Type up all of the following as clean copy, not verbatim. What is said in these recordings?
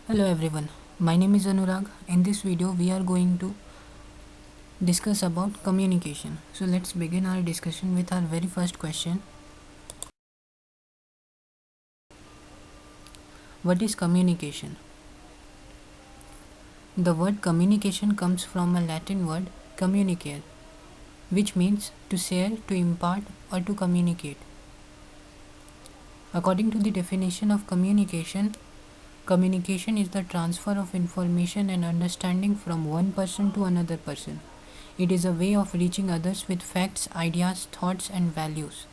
Hello everyone, my name is Anurag. In this video we are going to discuss about communication. So let's begin our discussion with our very first question. What is communication? The word communication comes from a Latin word communicare, which means to share, to impart or to communicate. According to the definition of communication, communication is the transfer of information and understanding from one person to another person. It is a way of reaching others with facts, ideas, thoughts, and values.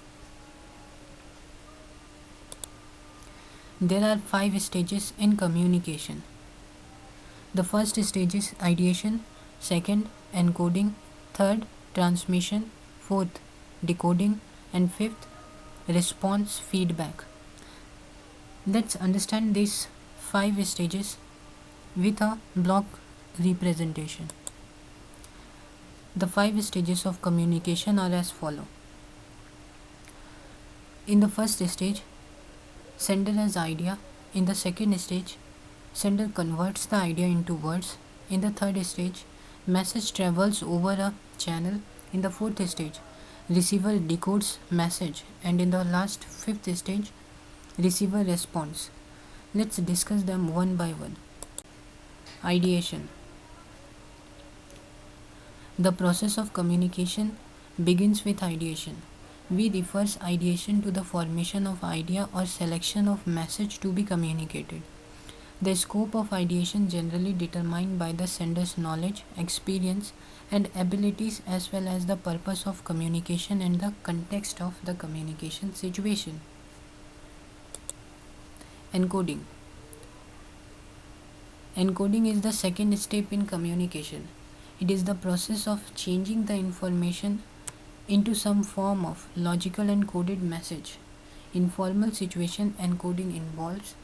There are 5 stages in communication. The first stage is ideation, second, encoding, third, transmission, fourth, decoding, and fifth, response feedback. Let's understand these 5 stages with a block representation. The 5 stages of communication are as follow. In the first stage, sender has idea. In the second stage, sender converts the idea into words. In the third stage, message travels over a channel. In the fourth stage, receiver decodes message. And in the last fifth stage, receiver responds. Let's discuss them one by one. Ideation. The process of communication begins with ideation. We refers ideation to the formation of idea or selection of message to be communicated. The scope of ideation generally determined by the sender's knowledge, experience, and abilities as well as the purpose of communication and the context of the communication situation. Encoding. Encoding is the second step in communication. It is the process of changing the information into some form of logical and coded message. In formal situation, encoding involves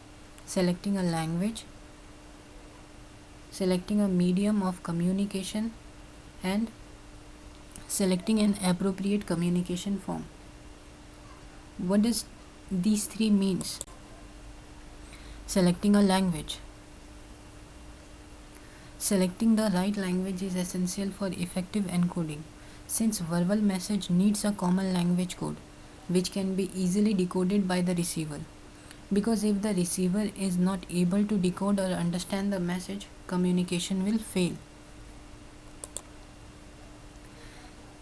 selecting a language, selecting a medium of communication, and selecting an appropriate communication form. What does these three means? Selecting a language. Selecting the right language is essential for effective encoding, since verbal message needs a common language code, which can be easily decoded by the receiver. Because if the receiver is not able to decode or understand the message, communication will fail.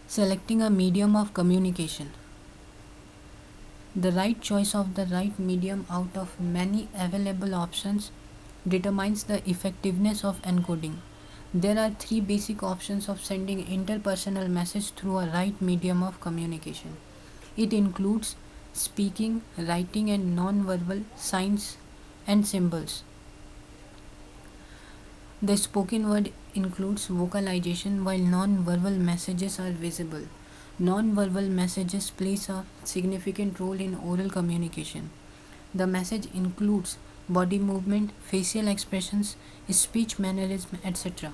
Selecting a medium of communication. The right choice of the right medium out of many available options determines the effectiveness of encoding. There are 3 basic options of sending interpersonal message through a right medium of communication. It includes speaking, writing, and non-verbal signs and symbols. The spoken word includes vocalization while non-verbal messages are visible. Non-verbal messages plays a significant role in oral communication. The message includes body movement, facial expressions, speech mannerism, etc.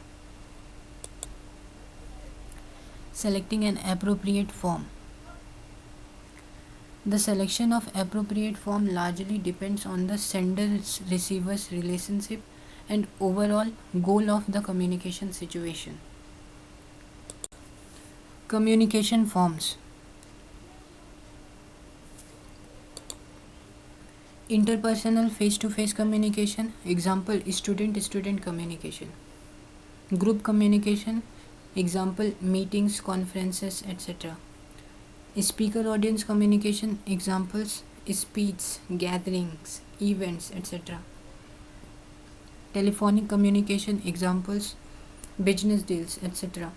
Selecting an appropriate form. The selection of appropriate form largely depends on the sender-receiver's relationship and overall goal of the communication situation. Communication forms. Interpersonal face-to-face communication, example student-student communication. Group communication, example meetings, conferences, etc. Speaker audience communication, examples speech, gatherings, events, etc. Telephonic communication, examples business deals, etc.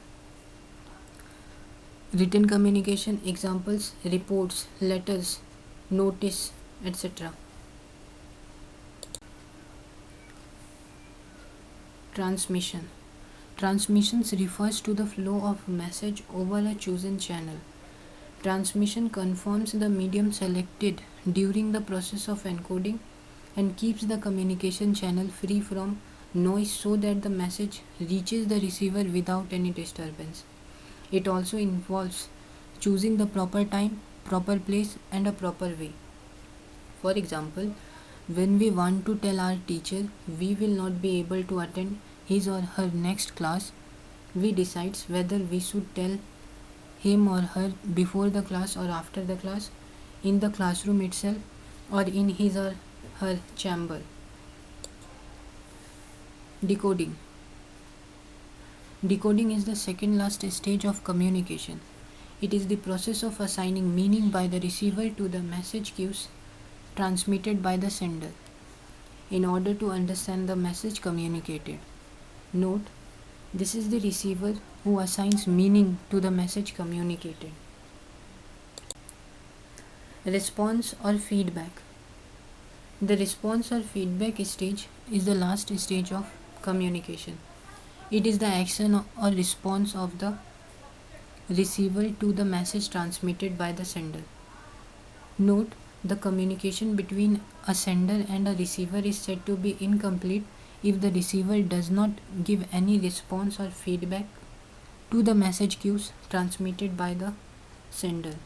Written communication, examples reports, letters, notice, etc. Transmission. Transmissions refers to the flow of message over a chosen channel. Transmission confirms the medium selected during the process of encoding and keeps the communication channel free from noise so that the message reaches the receiver without any disturbance. It also involves choosing the proper time, proper place, and a proper way. For example, When we want to tell our teacher we will not be able to attend his or her next class, we decide whether we should tell him or her before the class or after the class, in the classroom itself, or in his or her chamber. Decoding. Decoding is the second last stage of communication. It is the process of assigning meaning by the receiver to the message cues transmitted by the sender in order to understand the message communicated. Note, this is the receiver who assigns meaning to the message communicated. Response or feedback. The response or feedback stage is the last stage of communication. It is the action or response of the receiver to the message transmitted by the sender. Note, the communication between a sender and a receiver is said to be incomplete if the receiver does not give any response or feedback to the message cues transmitted by the sender.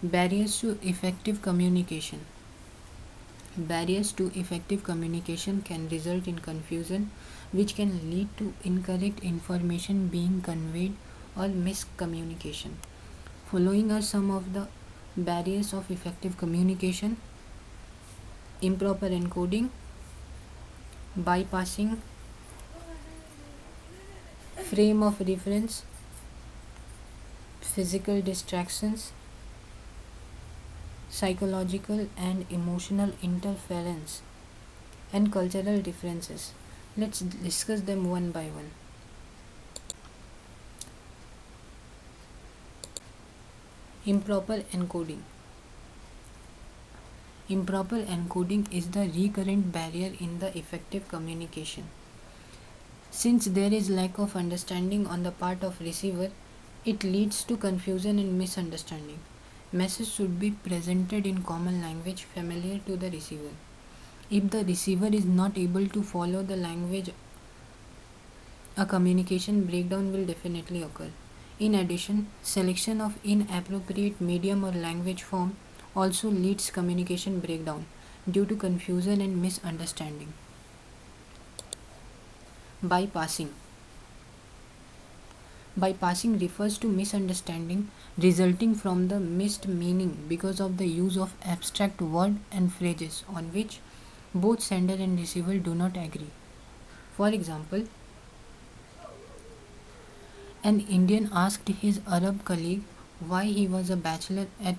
Barriers to effective communication. Barriers to effective communication can result in confusion, which can lead to incorrect information being conveyed or miscommunication. Following are some of the barriers of effective communication: improper encoding, bypassing frame of reference, physical distractions, psychological and emotional interference, and cultural differences. Let's discuss them one by one. Improper encoding. Improper encoding is the recurrent barrier in the effective communication. Since there is lack of understanding on the part of receiver, it leads to confusion and misunderstanding. Message should be presented in common language familiar to the receiver. If the receiver is not able to follow the language, a communication breakdown will definitely occur. In addition, selection of inappropriate medium or language form also leads communication breakdown due to confusion and misunderstanding. Bypassing. Bypassing refers to misunderstanding resulting from the missed meaning because of the use of abstract words and phrases on which both sender and receiver do not agree. For example, an Indian asked his Arab colleague why he was a bachelor at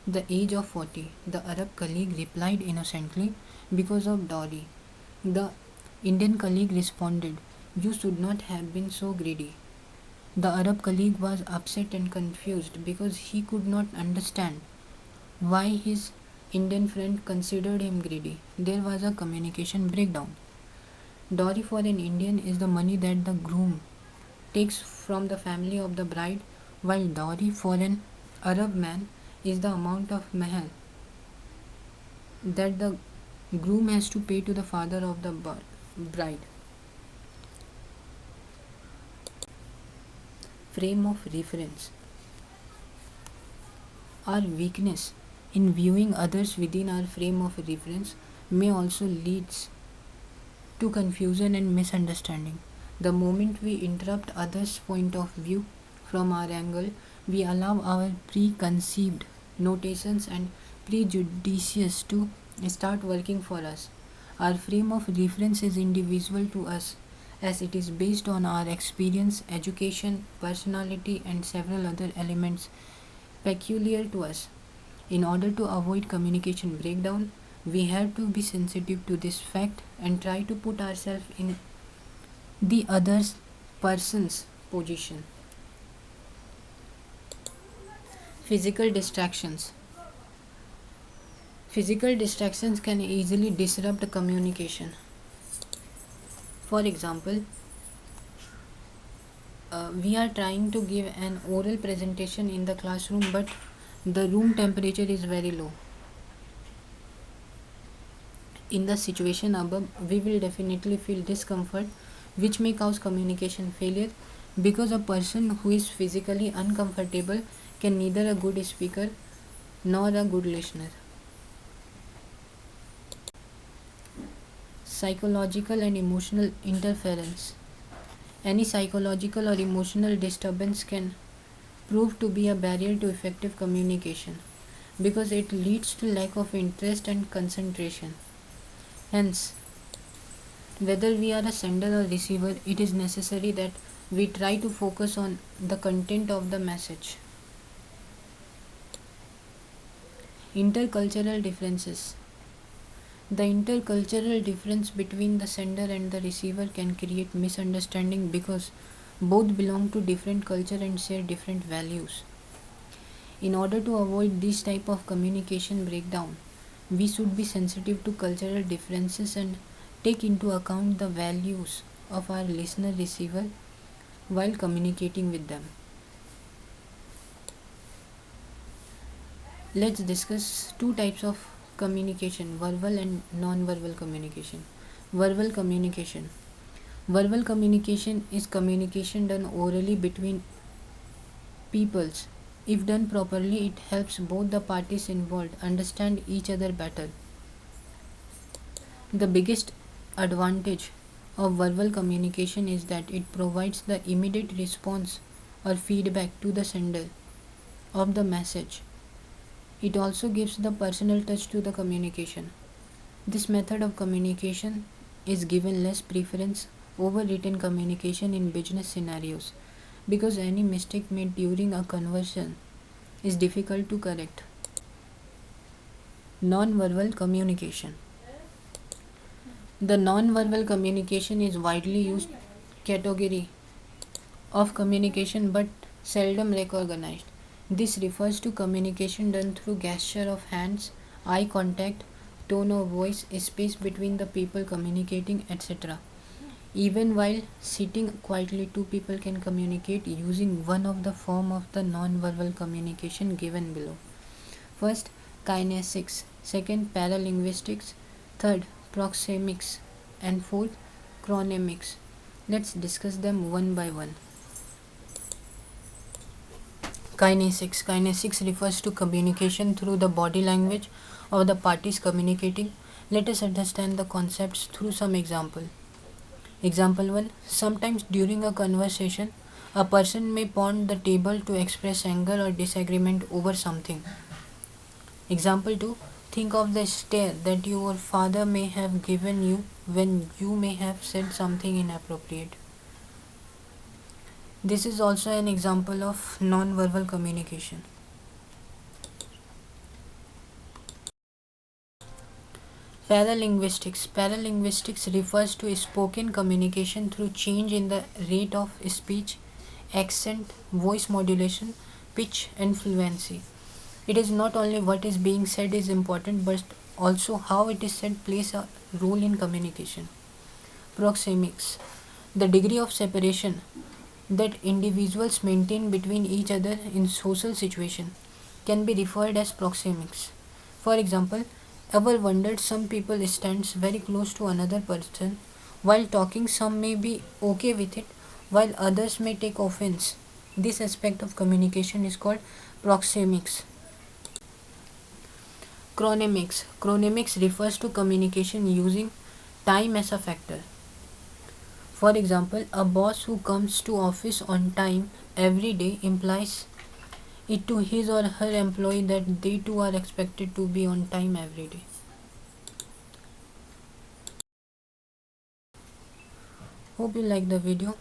the age of 40. The Arab colleague replied innocently, "Because of dowry." The Indian colleague responded, "You should not have been so greedy." The Arab colleague was upset and confused because he could not understand why his Indian friend considered him greedy. There was a communication breakdown. Dowry for an Indian is the money that the groom takes from the family of the bride, while dowry for an Arab man is the amount of mahar that the groom has to pay to the father of the bride. Frame of reference. Our weakness in viewing others within our frame of reference may also lead to confusion and misunderstanding. The moment we interrupt others' point of view from our angle, we allow our preconceived notations and prejudices to start working for us. Our frame of reference is individual to us, as it is based on our experience, education, personality, and several other elements peculiar to us. In order to avoid communication breakdown, we have to be sensitive to this fact and try to put ourselves in the other person's position. Physical distractions. Physical distractions can easily disrupt communication. For example, we are trying to give an oral presentation in the classroom, but the room temperature is very low. In the situation above, we will definitely feel discomfort, which may cause communication failure, because a person who is physically uncomfortable can neither a good speaker nor a good listener. Psychological and emotional interference. Any psychological or emotional disturbance can prove to be a barrier to effective communication because it leads to lack of interest and concentration. Hence, whether we are a sender or receiver, it is necessary that we try to focus on the content of the message. Intercultural differences. The intercultural difference between the sender and the receiver can create misunderstanding because both belong to different culture and share different values. In order to avoid this type of communication breakdown, we should be sensitive to cultural differences and take into account the values of our listener receiver while communicating with them. Let's discuss two types of communication: verbal and non-verbal communication. Verbal communication. Verbal communication is communication done orally between peoples. If done properly, it helps both the parties involved understand each other better. The biggest advantage of verbal communication is that it provides the immediate response or feedback to the sender of the message. It also gives the personal touch to the communication. This method of communication is given less preference over written communication in business scenarios because any mistake made during a conversation is difficult to correct. Non-verbal communication. The non-verbal communication is widely used category of communication but seldom recognized. This refers to communication done through gesture of hands, eye contact, tone of voice, space between the people communicating, etc. Even while sitting quietly, two people can communicate using one of the form of the non-verbal communication given below. First, kinesics. Second, paralinguistics. Third, proxemics. And fourth, chronemics. Let's discuss them one by one. Kinesics. Kinesics refers to communication through the body language of the parties communicating. Let us understand the concepts through some example. Example 1. Sometimes during a conversation, a person may pound the table to express anger or disagreement over something. Example 2. Think of the stare that your father may have given you when you may have said something inappropriate. This is also an example of non-verbal communication. Paralinguistics. Paralinguistics refers to spoken communication through change in the rate of speech, accent, voice modulation, pitch, and fluency. It is not only what is being said is important, but also how it is said plays a role in communication. Proxemics. The degree of separation that individuals maintain between each other in social situation can be referred as proxemics. For example, ever wondered some people stands very close to another person while talking, some may be okay with it while others may take offense. This aspect of communication is called proxemics. Chronemics. Chronemics refers to communication using time as a factor. For example, a boss who comes to office on time every day implies it to his or her employee that they too are expected to be on time every day. Hope you like the video.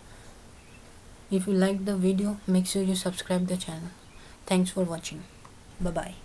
If you like the video, make sure you subscribe the channel. Thanks for watching. Bye bye.